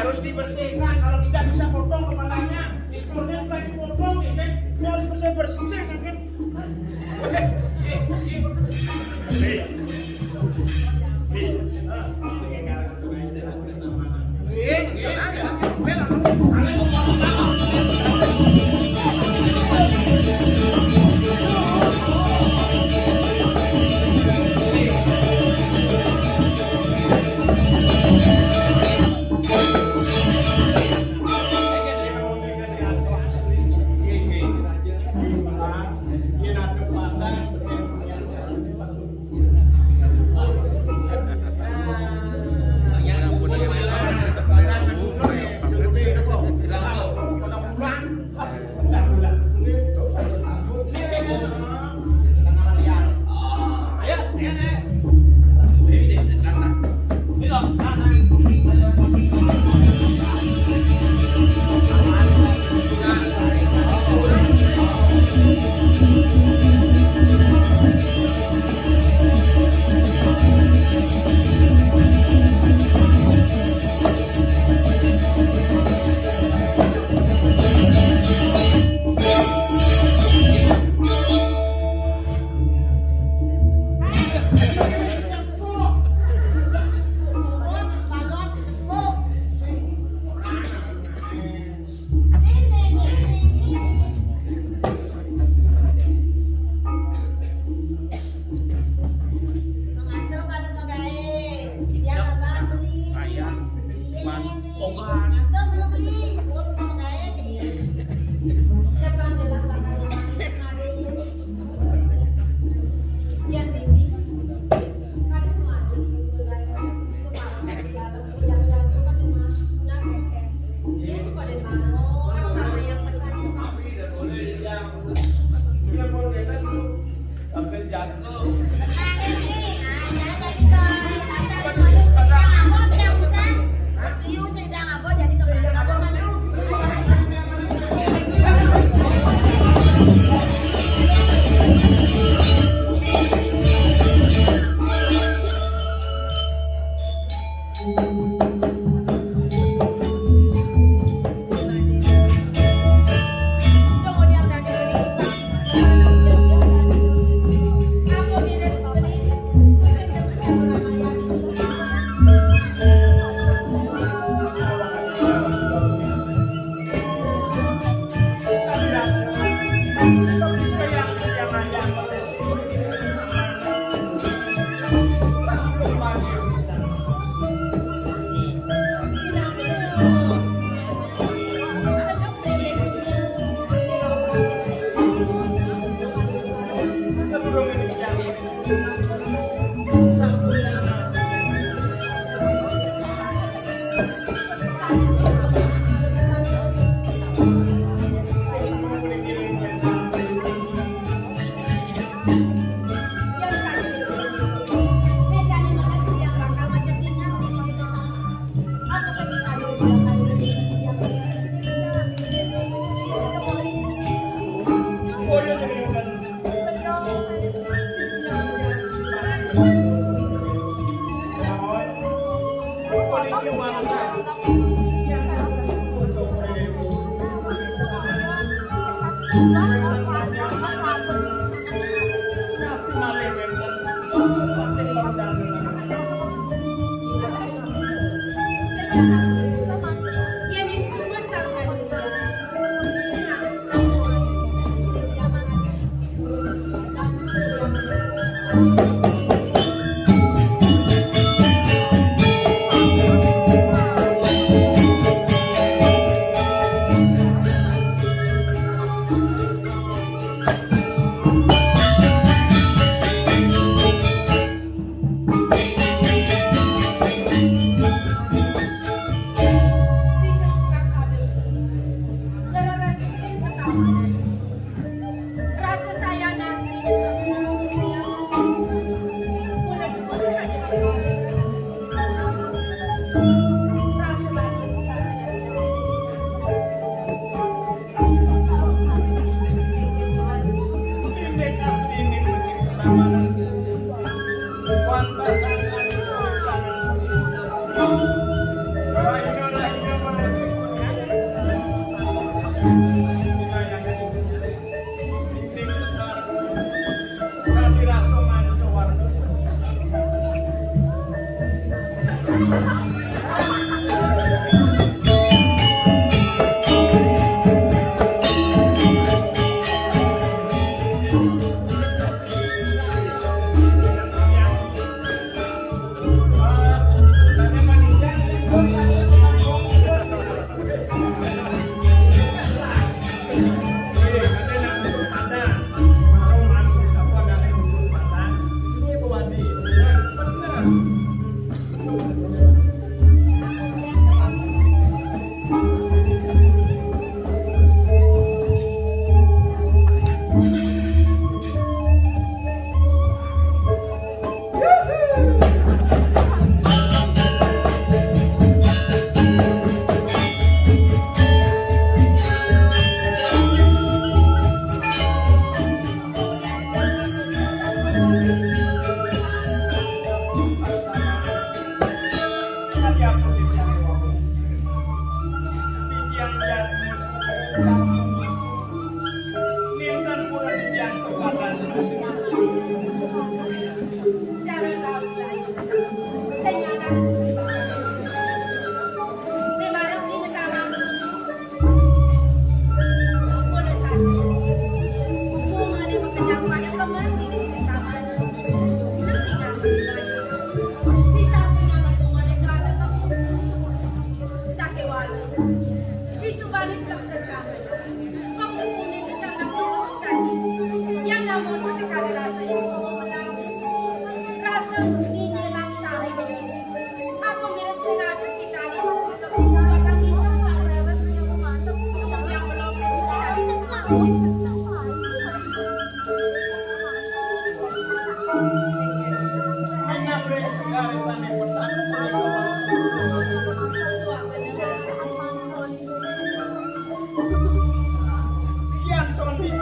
Harus dibersihkan, kalau tidak bisa potong kepalanya, ikurnya juga dipotong, kan? Harus bersih kan?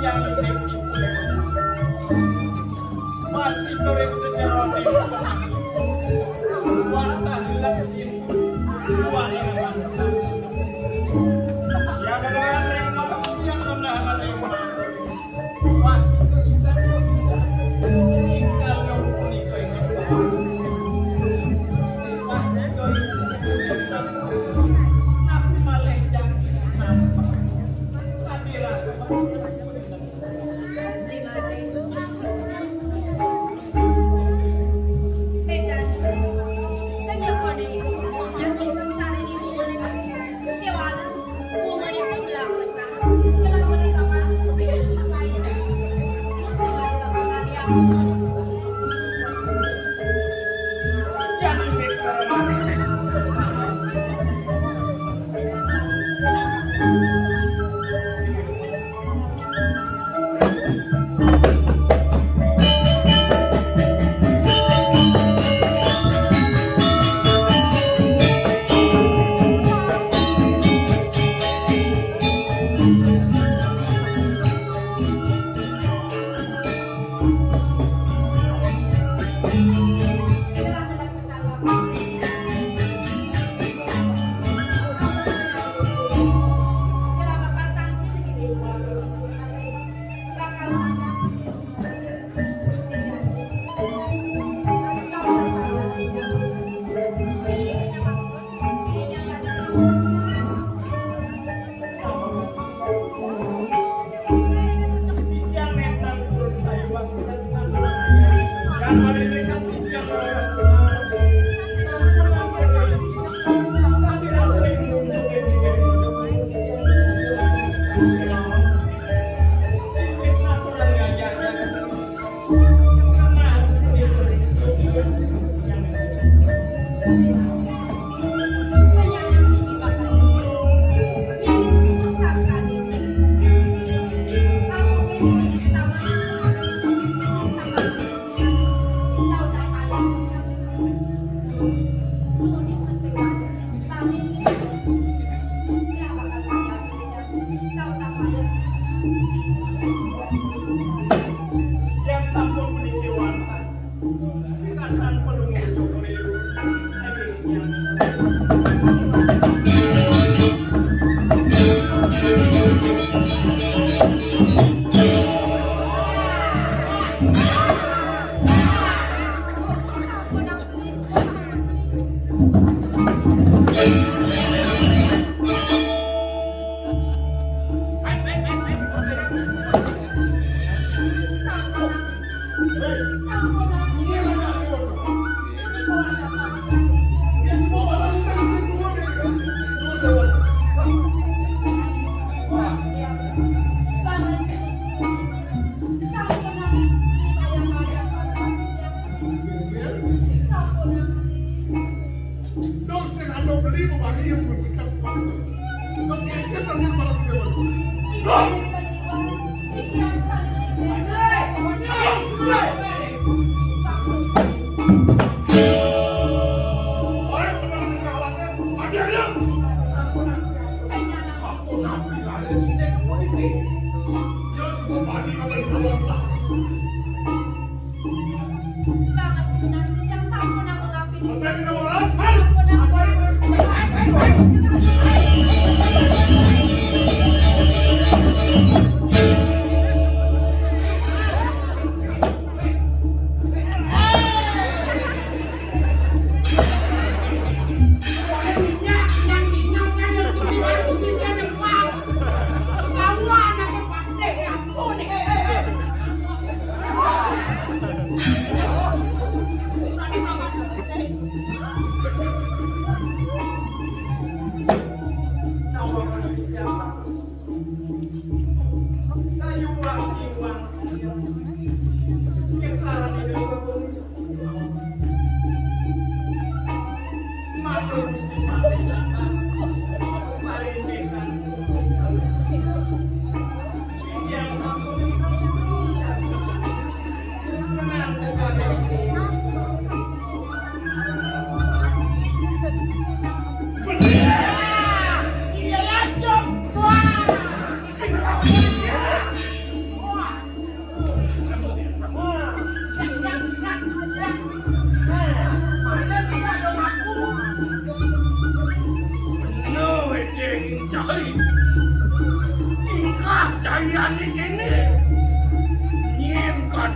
yang efektif. Pasti korek sejarah itu. Wata dilakuin. Wali yang dengan rema yang menahan rema. Pasti sudah bisa. Tinggal yang menikah ini. Pasti kau isi. Tapi malah jangan nampak. Tapi rasa.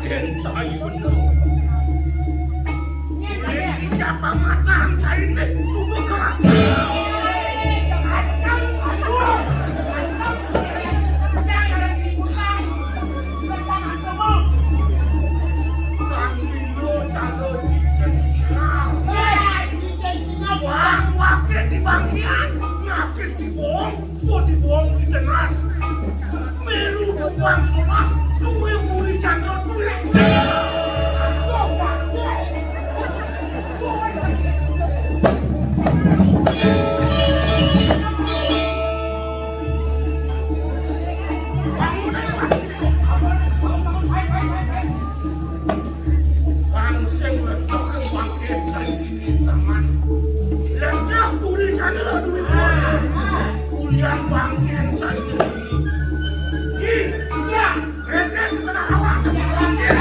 Raden cai bener. Ini japa matang cai nek coba keras. Bangkian, nakit di bohong, gua di bohong di tenas. Melu buang solas, lu yang muli candor tuh yang langsung letakkan bangkit cari di taman. Letak tuli sana kuliah bangkit cari ini. Iya, Raden kena awas sama bangkit.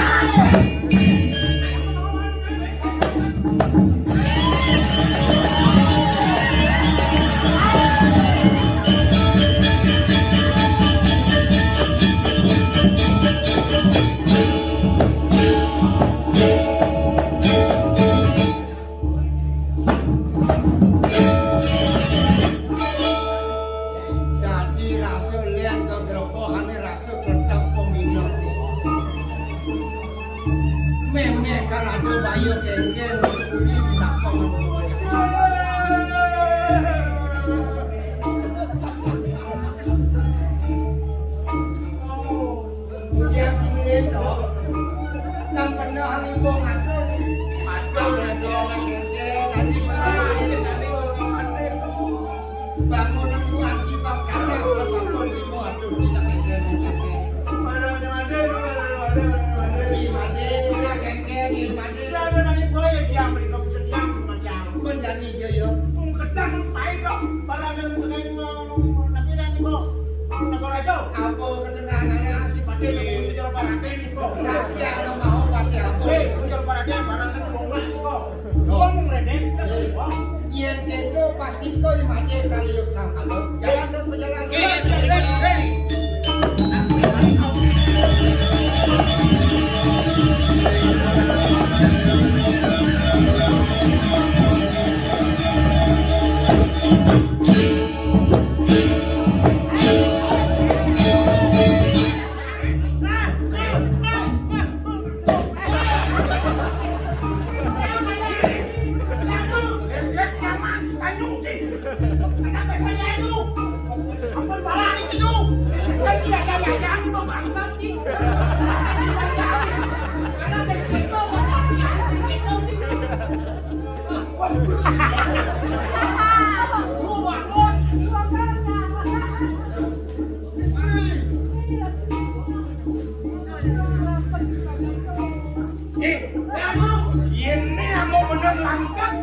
Ini mau bener langsung.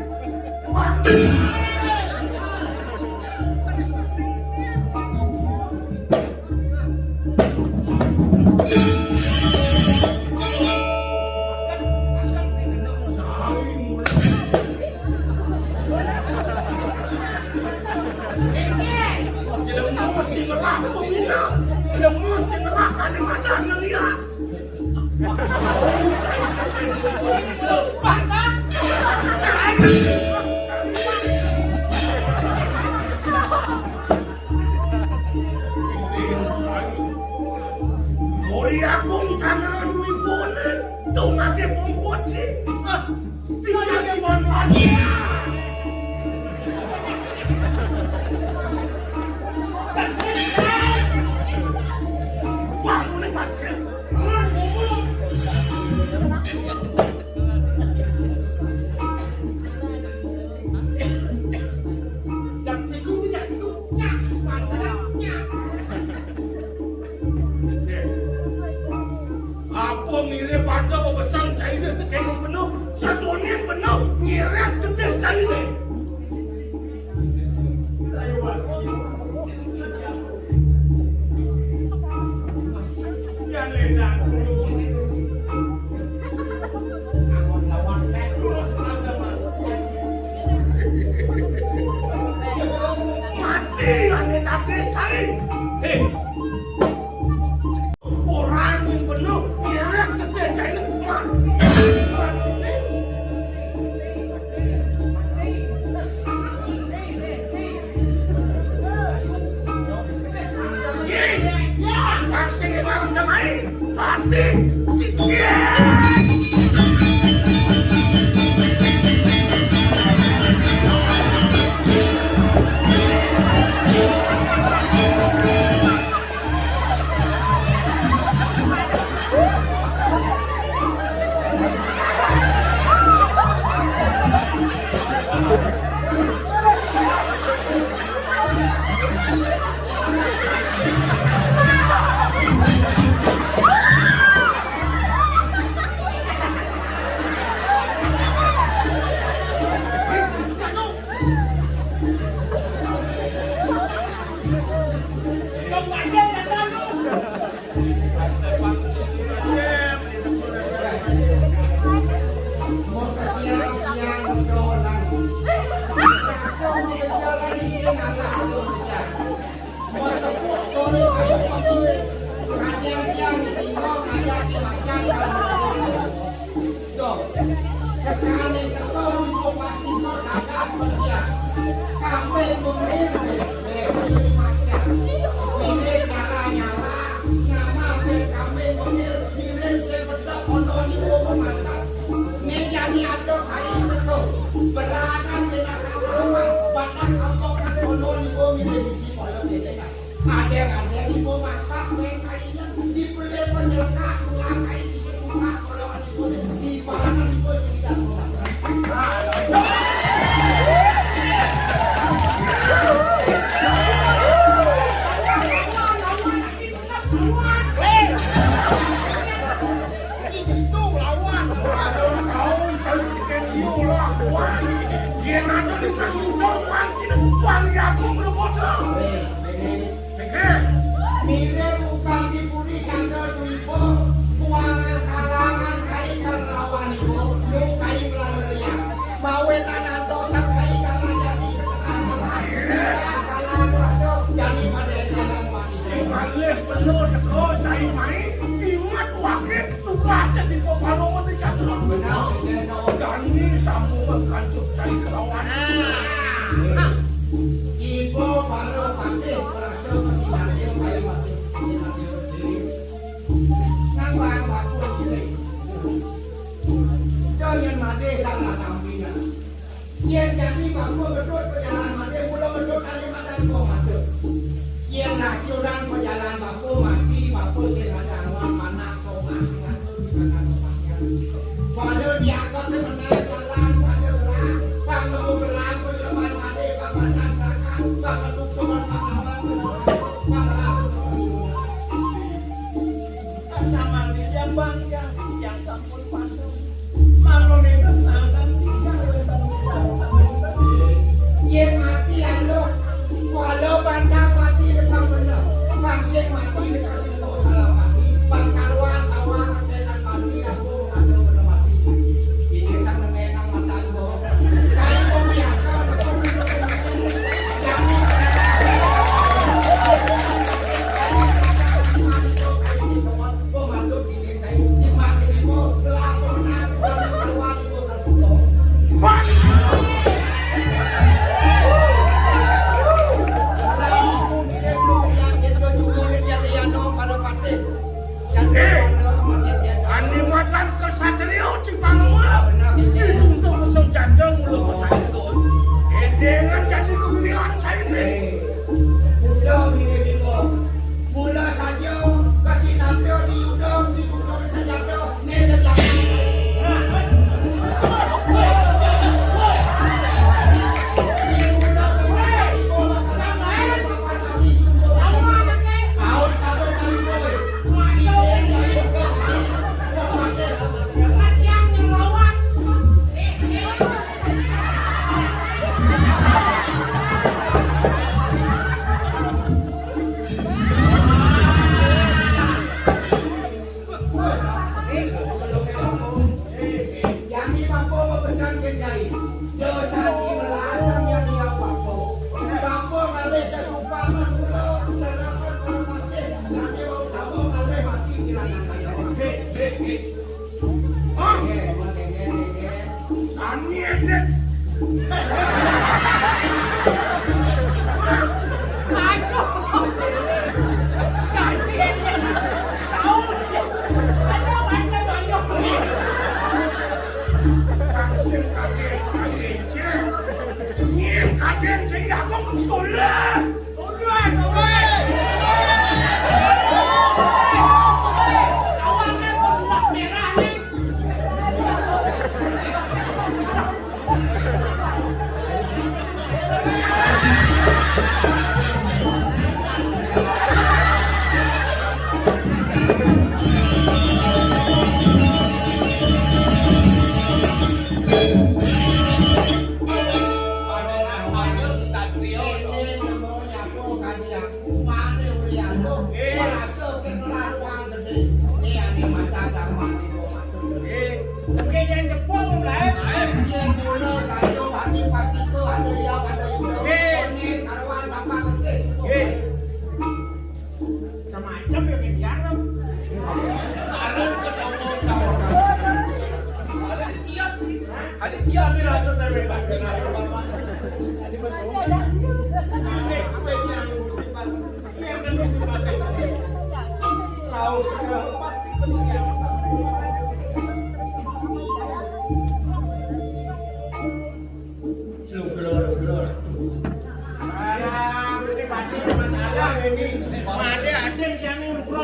Orang yang penuh, kira-kira Pati Cici. Mungkin yang jepung mulai. Yang mula saya bagi pasti itu ada yang ada itu. Ini karuan bapak gede. Macam-macam ya biar Arun kesombong kau. Ada siap dirasa dari bapak. Jadi masuk. Next spesial musiman. Yang dan musiman besok. Tahu segera pasti terbiasa. Lugro. Alah, ini mati masalah ini. Mati ada yang lugro.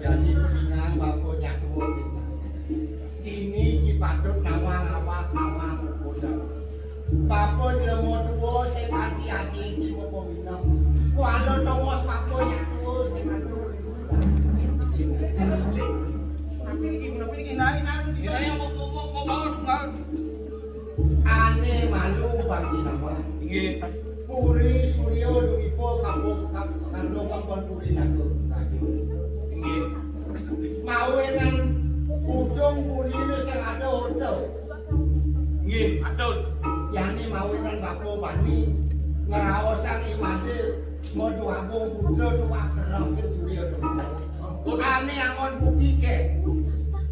Jadi mendingan bapaknya tua kita. Ini dipatut nama muda. Bapak lemo tua saya hati-hati di bapak minum. Kalau tongos bapaknya tua saya ngatur. Tapi ini nari yang mau bangun. Aneh malu bagi nama. Puri Suryo Duipo Kampung Kampung Puri Nago. Mawenan udung puri ini sing ada ordo. Nggih, atur. Yani mawenan bapo bani ngeraosan imade modu abung putra dua terang ke Suryo Duipo. Ane angon bukti ke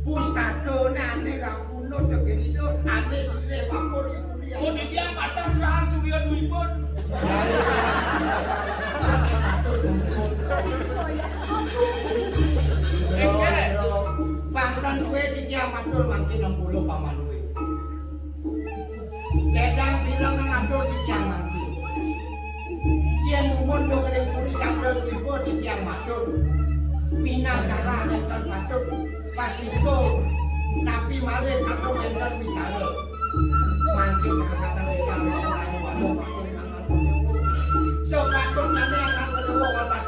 pustaka ane kapunut deket itu ane sile bapo di kuliah. Oh, dia patah lahan Suryo Duipo. Bahkan suwe tiga matur mangki 60 pamanwe. Ledang bilang ngatur tiga mangki. Yen umon do kering puri Suryo Duipo tiga matur. Minang kalah nonton patut pasti ko tapi malih aku nonton bicara. Mangki kata ledang selain waduh patut nonton. So patut nane akan kedua watak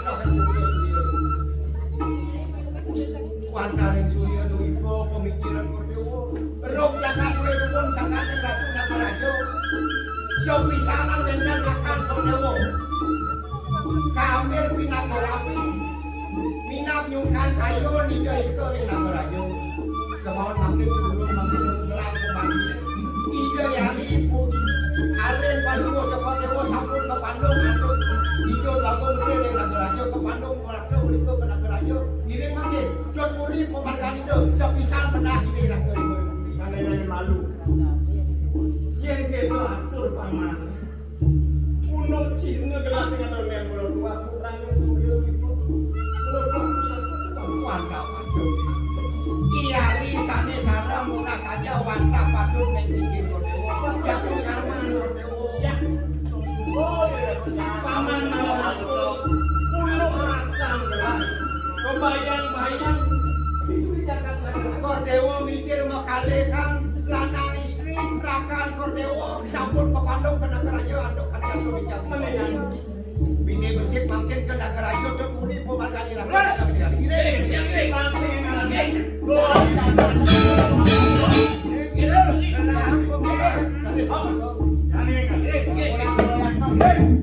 Wantaring Suryo Duipo pemikiran Kordewo Rok jagat Wedewon sangkatan Ratu Nagarajo So pisanan dengan makan Kordewo Kamil Pinagarapi Minap nyungkan kayo Niga itu yang Nagarajo Kemauan makin sebelum makin menggelam kembali Ida yang ibu Aren pasuko ke Kordewo sampun ke Bandung Antuk Niga lagu mungkin yang Nagarajo ke Bandung Mereka berikut ke Nagarajo Ngiring makin Dot puri pemangkan itu sepisan pernah ini rakyat Nane malu. Yen kita atur paman. Kuno Cina gelas kata yang berdua kurang Suryo itu. Berdua satu Wantap padu. Iyari sane sarang murah saja wantap padu mencikir Kordewo. Jatuh sama Kordewo. ya. Oh ya, paman malu. Kuno ratang gelas. Kebayang-bayang itu di Jakarta. Kordewo mikir mekale kan lanang istri rakan Kordewo sampun ke Bandung ke Nagarajo anduk kalian kebicara. Menekan. Bini becik makin ke Nagarajo dot puri pemangkan rakyat. Yang ini langsung yang alami. Ini